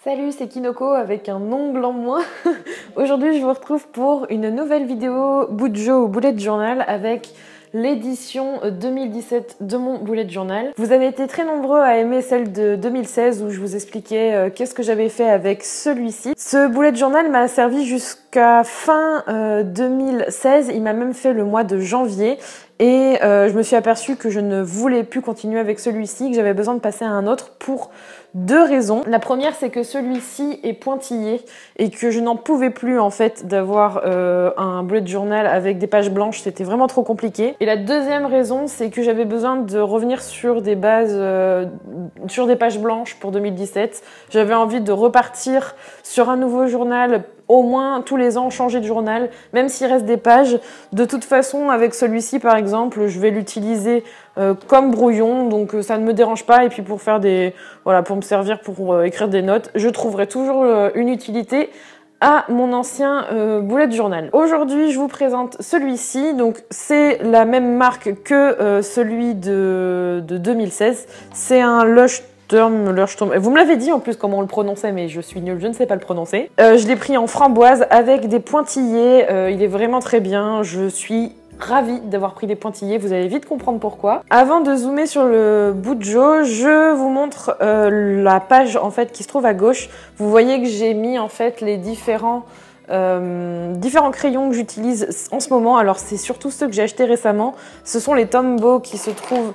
Salut, c'est Kinoko avec un ongle en moins. Aujourd'hui, je vous retrouve pour une nouvelle vidéo Bujo ou Bullet Journal avec l'édition 2017 de mon Bullet Journal. Vous avez été très nombreux à aimer celle de 2016 où je vous expliquais qu'est-ce que j'avais fait avec celui-ci. Ce Bullet Journal m'a servi jusqu'à fin 2016. Il m'a même fait le mois de janvier. Et je me suis aperçue que je ne voulais plus continuer avec celui-ci, que j'avais besoin de passer à un autre pour deux raisons. La première, c'est que celui-ci est pointillé et que je n'en pouvais plus en fait d'avoir un bullet journal avec des pages blanches, c'était vraiment trop compliqué. Et la deuxième raison, c'est que j'avais besoin de revenir sur des bases, sur des pages blanches pour 2017. J'avais envie de repartir sur un nouveau journal, au moins tous les ans changer de journal, même s'il reste des pages. De toute façon, avec celui-ci par exemple, je vais l'utiliser comme brouillon, donc ça ne me dérange pas. Et puis pour faire pour me servir pour écrire des notes, je trouverai toujours une utilité à mon ancien bullet journal. Aujourd'hui, je vous présente celui-ci. Donc c'est la même marque que celui de 2016. C'est un Leuchtturm. Vous me l'avez dit en plus comment on le prononçait, mais je suis nulle, je ne sais pas le prononcer. Je l'ai pris en framboise avec des pointillés. Il est vraiment très bien. Je suis ravie d'avoir pris des pointillés, vous allez vite comprendre pourquoi. Avant de zoomer sur le Bujo, je vous montre la page en fait qui se trouve à gauche. Vous voyez que j'ai mis en fait les différents crayons que j'utilise en ce moment. Alors c'est surtout ceux que j'ai achetés récemment. Ce sont les Tombow qui se trouvent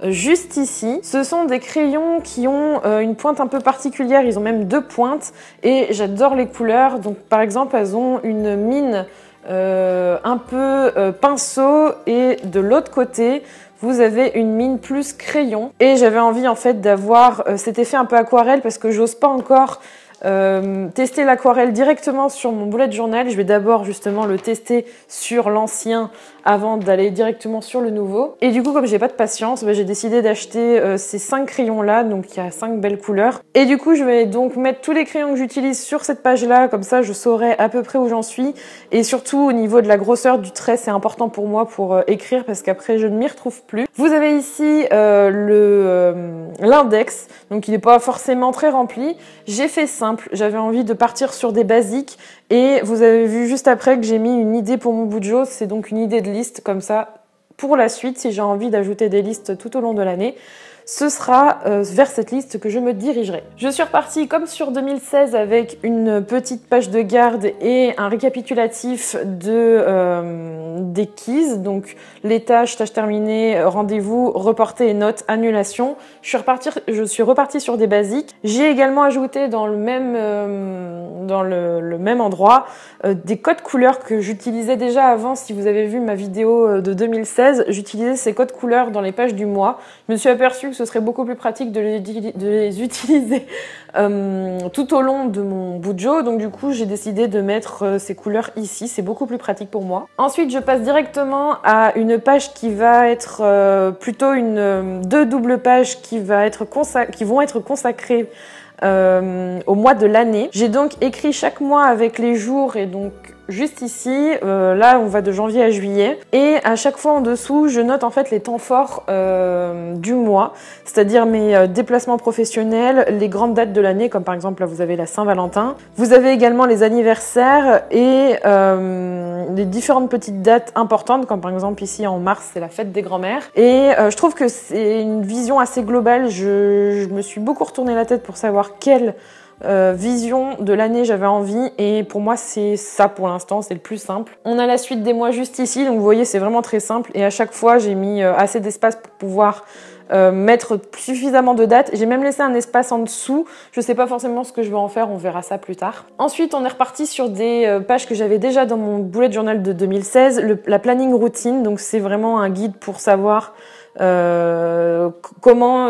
juste ici. Ce sont des crayons qui ont une pointe un peu particulière, ils ont même deux pointes et j'adore les couleurs. Donc par exemple, elles ont une mine un peu pinceau et de l'autre côté vous avez une mine plus crayon et j'avais envie en fait d'avoir cet effet un peu aquarelle parce que j'ose pas encore tester l'aquarelle directement sur mon bullet journal. Je vais d'abord justement le tester sur l'ancien avant d'aller directement sur le nouveau. Et du coup, comme j'ai pas de patience, j'ai décidé d'acheter ces 5 crayons là, donc il y a 5 belles couleurs. Et du coup, je vais donc mettre tous les crayons que j'utilise sur cette page là, comme ça je saurai à peu près où j'en suis. Et surtout au niveau de la grosseur du trait, c'est important pour moi pour écrire parce qu'après je ne m'y retrouve plus. Vous avez ici l'index, donc il n'est pas forcément très rempli. J'ai fait simple, j'avais envie de partir sur des basiques et vous avez vu juste après que j'ai mis une idée pour mon Bujo, c'est donc une idée de liste comme ça pour la suite si j'ai envie d'ajouter des listes tout au long de l'année. Ce sera vers cette liste que je me dirigerai. Je suis repartie comme sur 2016 avec une petite page de garde et un récapitulatif des keys, donc les tâches terminées, rendez-vous, reporté et notes, annulation. Je suis repartie sur des basiques. J'ai également ajouté dans le même endroit des codes couleurs que j'utilisais déjà avant. Si vous avez vu ma vidéo de 2016, j'utilisais ces codes couleurs dans les pages du mois. Je me suis aperçue que ce serait beaucoup plus pratique de les utiliser tout au long de mon Bujo. Donc du coup, j'ai décidé de mettre ces couleurs ici. C'est beaucoup plus pratique pour moi. Ensuite, je passe directement à une page qui va être plutôt deux doubles pages qui vont être consacrées au mois de l'année. J'ai donc écrit chaque mois avec les jours et donc juste ici, là on va de janvier à juillet et à chaque fois en dessous je note en fait les temps forts du mois, c'est-à-dire mes déplacements professionnels, les grandes dates de l'année comme par exemple là vous avez la Saint-Valentin, vous avez également les anniversaires et les différentes petites dates importantes comme par exemple ici en mars c'est la fête des grands-mères et je trouve que c'est une vision assez globale. Je me suis beaucoup retourné la tête pour savoir quelle vision de l'année j'avais envie et pour moi c'est ça pour l'instant, c'est le plus simple. On a la suite des mois juste ici, donc vous voyez c'est vraiment très simple et à chaque fois j'ai mis assez d'espace pour pouvoir mettre suffisamment de dates. J'ai même laissé un espace en dessous, je sais pas forcément ce que je vais en faire, on verra ça plus tard. Ensuite on est reparti sur des pages que j'avais déjà dans mon bullet journal de 2016, la planning routine, donc c'est vraiment un guide pour savoir comment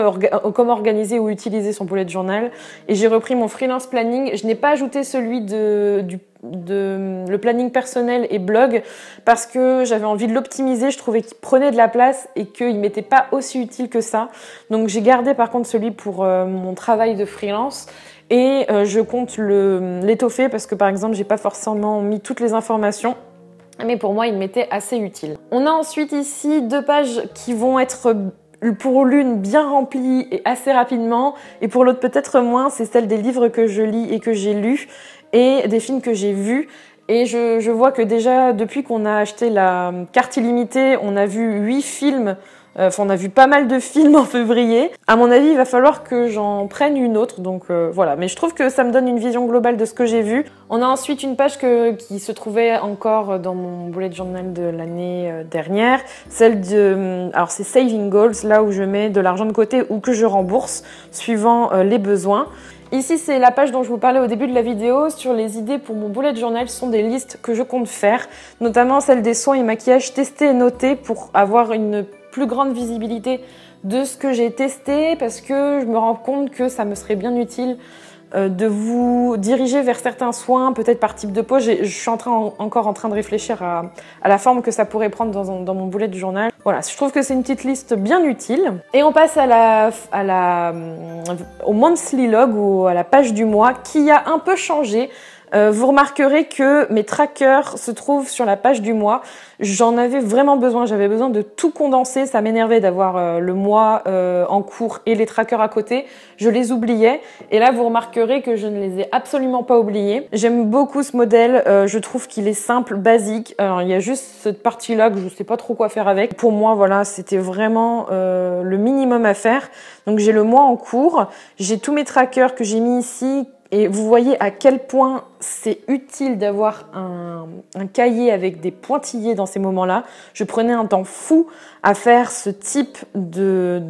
organiser ou utiliser son bullet journal et j'ai repris mon freelance planning. Je n'ai pas ajouté celui le planning personnel et blog parce que j'avais envie de l'optimiser, je trouvais qu'il prenait de la place et qu'il m'était pas aussi utile que ça, donc j'ai gardé par contre celui pour mon travail de freelance et je compte l'étoffer parce que par exemple j'ai pas forcément mis toutes les informations mais pour moi il m'était assez utile. On a ensuite ici deux pages qui vont être pour l'une bien remplie et assez rapidement, et pour l'autre peut-être moins, c'est celle des livres que je lis et que j'ai lus, et des films que j'ai vus. Et je vois que déjà, depuis qu'on a acheté la carte illimitée, on a vu 8 films. Enfin, on a vu pas mal de films en février. À mon avis, il va falloir que j'en prenne une autre. Donc voilà, mais je trouve que ça me donne une vision globale de ce que j'ai vu. On a ensuite une page qui se trouvait encore dans mon bullet journal de l'année dernière. Celle de... alors c'est Saving Goals, là où je mets de l'argent de côté ou que je rembourse suivant les besoins. Ici, c'est la page dont je vous parlais au début de la vidéo sur les idées pour mon bullet journal. Ce sont des listes que je compte faire, notamment celle des soins et maquillages testés et notés pour avoir une plus grande visibilité de ce que j'ai testé, parce que je me rends compte que ça me serait bien utile de vous diriger vers certains soins, peut-être par type de peau. Je suis encore en train de réfléchir à la forme que ça pourrait prendre dans mon bullet journal. Voilà, je trouve que c'est une petite liste bien utile. Et on passe au monthly log, ou à la page du mois, qui a un peu changé. Vous remarquerez que mes trackers se trouvent sur la page du mois. J'en avais vraiment besoin, j'avais besoin de tout condenser. Ça m'énervait d'avoir le mois en cours et les trackers à côté. Je les oubliais. Et là, vous remarquerez que je ne les ai absolument pas oubliés. J'aime beaucoup ce modèle. Je trouve qu'il est simple, basique. Alors, il y a juste cette partie-là que je ne sais pas trop quoi faire avec. Pour moi, voilà, c'était vraiment le minimum à faire. Donc, j'ai le mois en cours. J'ai tous mes trackers que j'ai mis ici. Et vous voyez à quel point c'est utile d'avoir un cahier avec des pointillés dans ces moments-là. Je prenais un temps fou à faire ce type de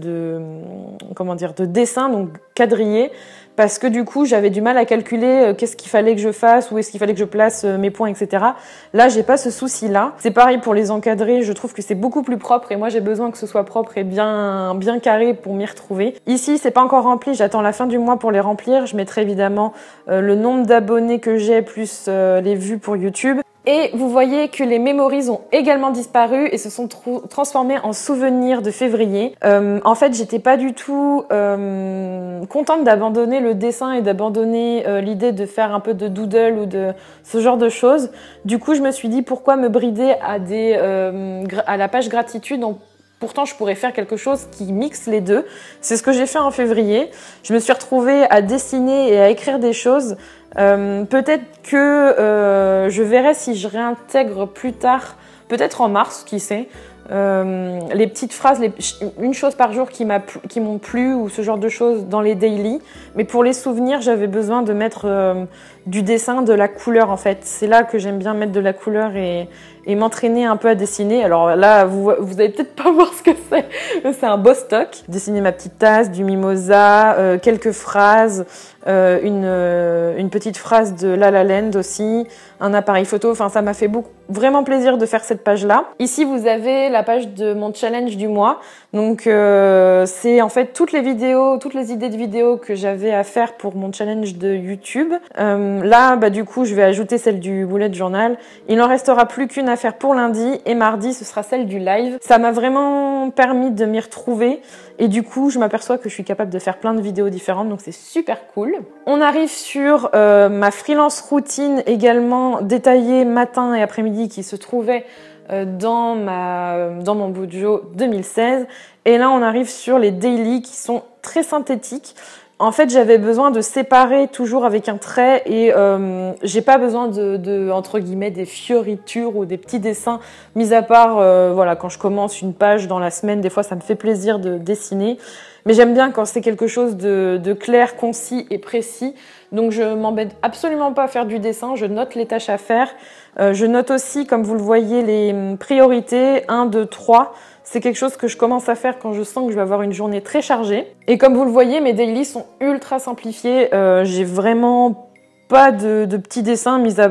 dessin, donc quadrillé, parce que du coup, j'avais du mal à calculer qu'est-ce qu'il fallait que je fasse, où est-ce qu'il fallait que je place mes points, etc. Là, j'ai pas ce souci-là. C'est pareil pour les encadrés, je trouve que c'est beaucoup plus propre et moi, j'ai besoin que ce soit propre et bien carré pour m'y retrouver. Ici, c'est pas encore rempli, j'attends la fin du mois pour les remplir. Je mettrai évidemment le nombre d'abonnés que j'ai plus les vues pour YouTube. Et vous voyez que les memories ont également disparu et se sont transformés en souvenirs de février. En fait, j'étais pas du tout contente d'abandonner le dessin et d'abandonner l'idée de faire un peu de doodle ou de ce genre de choses. Du coup, je me suis dit pourquoi me brider à la page gratitude. Pourtant, je pourrais faire quelque chose qui mixe les deux. C'est ce que j'ai fait en février. Je me suis retrouvée à dessiner et à écrire des choses. Peut-être que je verrai si je réintègre plus tard, peut-être en mars, qui sait, les petites phrases, une chose par jour qui m'ont plu ou ce genre de choses dans les daily. Mais pour les souvenirs, j'avais besoin de mettre du dessin, de la couleur en fait. C'est là que j'aime bien mettre de la couleur et m'entraîner un peu à dessiner. Alors là, vous allez peut-être pas voir ce que c'est. C'est un beau stock. Dessiner ma petite tasse, du mimosa, quelques phrases, une petite phrase de La La Land aussi, un appareil photo. Enfin, ça m'a fait vraiment plaisir de faire cette page-là. Ici, vous avez la page de mon challenge du mois. Donc, c'est en fait toutes les idées de vidéos que j'avais à faire pour mon challenge de YouTube. Là, du coup, je vais ajouter celle du bullet journal. Il n'en restera plus qu'une à faire pour lundi et mardi, ce sera celle du live. Ça m'a vraiment permis de m'y retrouver et du coup, je m'aperçois que je suis capable de faire plein de vidéos différentes, donc c'est super cool. On arrive sur ma freelance routine également détaillée matin et après-midi qui se trouvait dans mon Bujo 2016. Et là, on arrive sur les daily qui sont très synthétiques. En fait, j'avais besoin de séparer toujours avec un trait et j'ai pas besoin de entre guillemets des fioritures ou des petits dessins, mis à part voilà, quand je commence une page dans la semaine, des fois ça me fait plaisir de dessiner. Mais j'aime bien quand c'est quelque chose de clair, concis et précis. Donc je m'embête absolument pas à faire du dessin, je note les tâches à faire. Je note aussi, comme vous le voyez, les priorités 1, 2, 3. C'est quelque chose que je commence à faire quand je sens que je vais avoir une journée très chargée. Et comme vous le voyez, mes daily sont ultra simplifiés. J'ai vraiment pas de petits dessins, mis à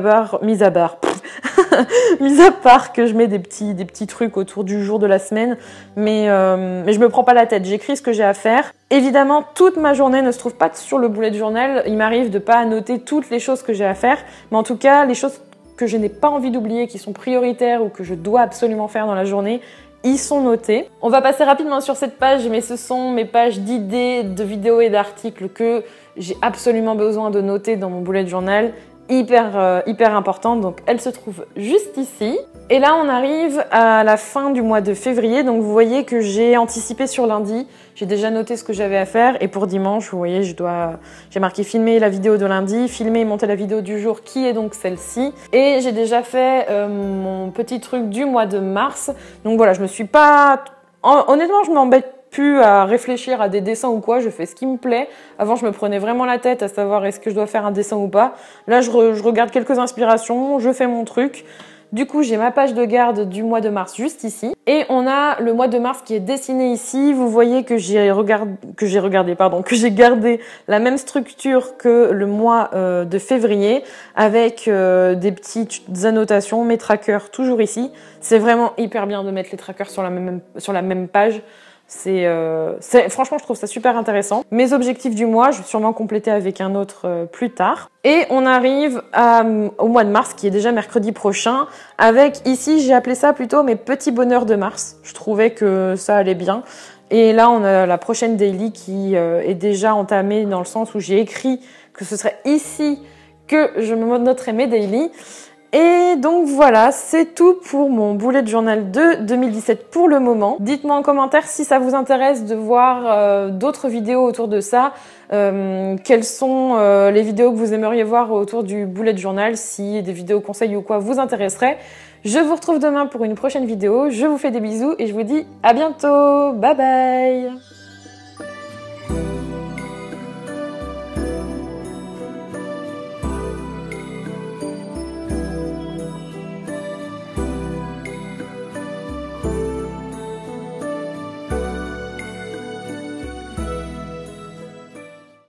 part que je mets des petits trucs autour du jour de la semaine. Mais je me prends pas la tête, j'écris ce que j'ai à faire. Évidemment, toute ma journée ne se trouve pas sur le bullet journal. Il m'arrive de pas noter toutes les choses que j'ai à faire. Mais en tout cas, les choses que je n'ai pas envie d'oublier, qui sont prioritaires ou que je dois absolument faire dans la journée, ils sont notés. On va passer rapidement sur cette page, mais ce sont mes pages d'idées, de vidéos et d'articles que j'ai absolument besoin de noter dans mon bullet journal. hyper importante, donc elle se trouve juste ici. Et là on arrive à la fin du mois de février, donc vous voyez que j'ai anticipé sur lundi, j'ai déjà noté ce que j'avais à faire, et pour dimanche, vous voyez, j'ai marqué filmer la vidéo de lundi, filmer et monter la vidéo du jour qui est donc celle-ci. Et j'ai déjà fait mon petit truc du mois de mars, donc voilà, je me suis pas... Honnêtement, je m'embête plus à réfléchir à des dessins ou quoi, je fais ce qui me plaît. Avant, je me prenais vraiment la tête à savoir est-ce que je dois faire un dessin ou pas. Là, je regarde quelques inspirations, je fais mon truc. Du coup, j'ai ma page de garde du mois de mars juste ici. Et on a le mois de mars qui est dessiné ici. Vous voyez que j'ai gardé la même structure que le mois de février avec des petites annotations, mes trackers toujours ici. C'est vraiment hyper bien de mettre les trackers sur la même page. Franchement, je trouve ça super intéressant. Mes objectifs du mois, je vais sûrement compléter avec un autre plus tard. Et on arrive au mois de mars, qui est déjà mercredi prochain, avec ici, j'ai appelé ça plutôt mes petits bonheurs de mars. Je trouvais que ça allait bien. Et là, on a la prochaine daily qui est déjà entamée dans le sens où j'ai écrit que ce serait ici que je me noterais mes daily. Et donc voilà, c'est tout pour mon bullet journal de 2017 pour le moment. Dites-moi en commentaire si ça vous intéresse de voir d'autres vidéos autour de ça. Quelles sont les vidéos que vous aimeriez voir autour du bullet journal, si des vidéos conseils ou quoi vous intéresseraient. Je vous retrouve demain pour une prochaine vidéo. Je vous fais des bisous et je vous dis à bientôt. Bye bye!